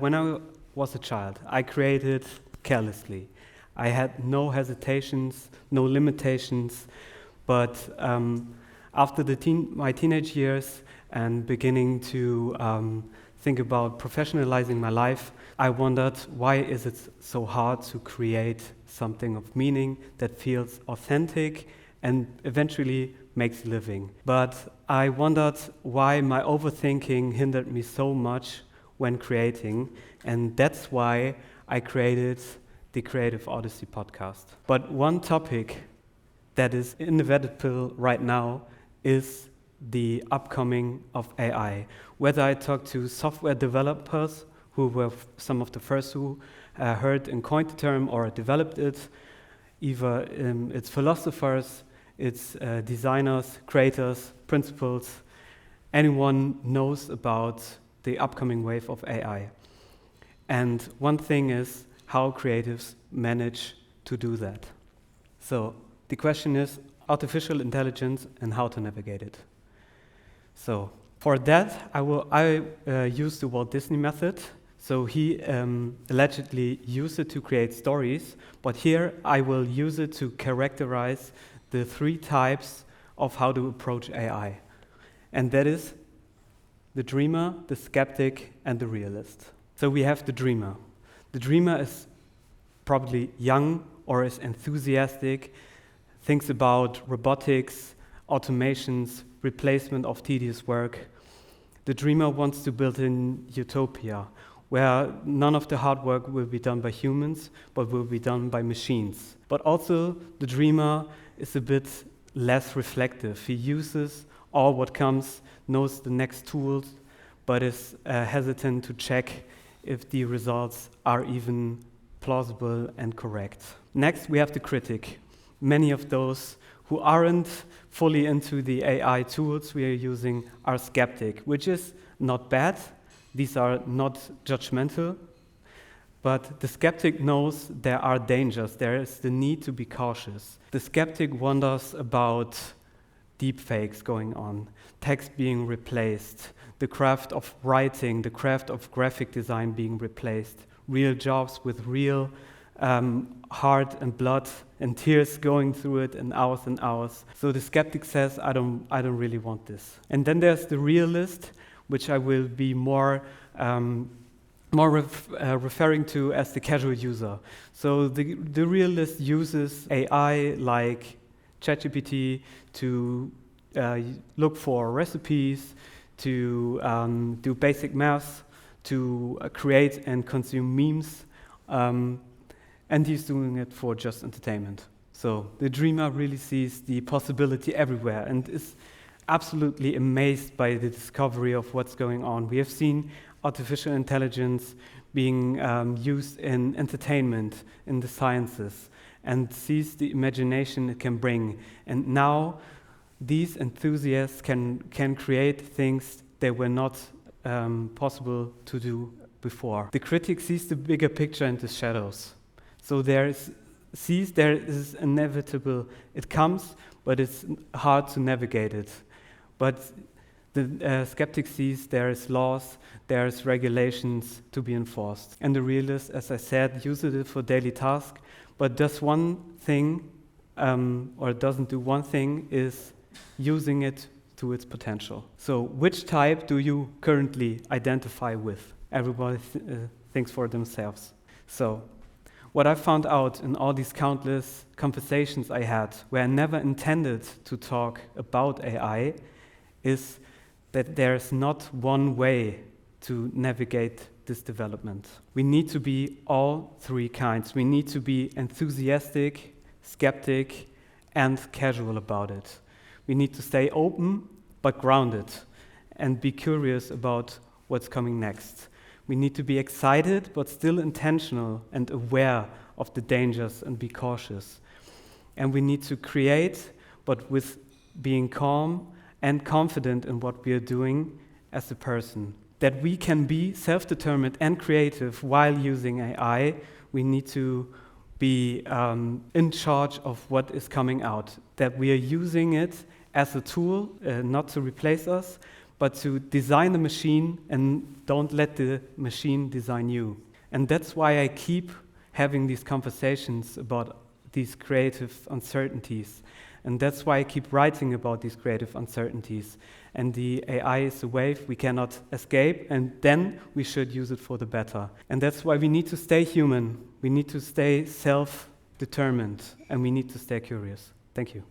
When I was a child, I created carelessly. I had no hesitations, no limitations, but after my teenage years and beginning to think about professionalizing my life, I wondered, why is it so hard to create something of meaning that feels authentic and eventually makes a living? But I wondered why my overthinking hindered me so much when creating, and that's why I created the Creative Odyssey podcast. But one topic that is inevitable right now is the upcoming of AI. Whether I talk to software developers, who were some of the first who heard and coined the term or developed it, either it's philosophers, it's designers, creators, principals, anyone knows about the upcoming wave of AI. And one thing is how creatives manage to do that. So the question is artificial intelligence and how to navigate it. So for that, I use the Walt Disney method. So he allegedly used it to create stories, but here I will use it to characterize the 3 types of how to approach AI. And that is the dreamer, the skeptic, and the realist. So we have the dreamer. The dreamer is probably young or is enthusiastic, thinks about robotics, automations, replacement of tedious work. The dreamer wants to build an utopia where none of the hard work will be done by humans, but will be done by machines. But also, the dreamer is a bit less reflective. He uses all what comes, knows the next tools, but is hesitant to check if the results are even plausible and correct. Next, we have the critic. Many of those who aren't fully into the AI tools we are using are skeptic, which is not bad. These are not judgmental, but the skeptic knows there are dangers. There is the need to be cautious. The skeptic wonders about deepfakes going on, text being replaced, the craft of writing, the craft of graphic design being replaced, real jobs with real heart and blood and tears going through it and hours. So the skeptic says, I don't really want this. And then there's the realist, which I will be more referring to as the casual user. So the realist uses AI like ChatGPT to look for recipes, to do basic math, to create and consume memes, and he's doing it for just entertainment. So the dreamer really sees the possibility everywhere and is absolutely amazed by the discovery of what's going on. We have seen artificial intelligence being used in entertainment, in the sciences, and sees the imagination it can bring. And now these enthusiasts can create things that were not possible to do before. The critic sees the bigger picture and the shadows. So sees there is inevitable, it comes, but it's hard to navigate it. But the skeptic sees there is laws, there is regulations to be enforced. And the realist, as I said, uses it for daily tasks, but does one thing, or doesn't do one thing, is using it to its potential. So which type do you currently identify with? Everybody thinks for themselves. So what I found out in all these countless conversations I had, where I never intended to talk about AI, is that there's not one way to navigate this development. We need to be all 3 kinds. We need to be enthusiastic, skeptic, and casual about it. We need to stay open, but grounded, and be curious about what's coming next. We need to be excited, but still intentional and aware of the dangers and be cautious. And we need to create, but with being calm and confident in what we are doing as a person. That we can be self-determined and creative while using AI, we need to be in charge of what is coming out. That we are using it as a tool, not to replace us, but to design the machine and don't let the machine design you. And that's why I keep having these conversations about these creative uncertainties. And that's why I keep writing about these creative uncertainties. And the AI is a wave we cannot escape, and then we should use it for the better. And that's why we need to stay human, we need to stay self-determined, and we need to stay curious. Thank you.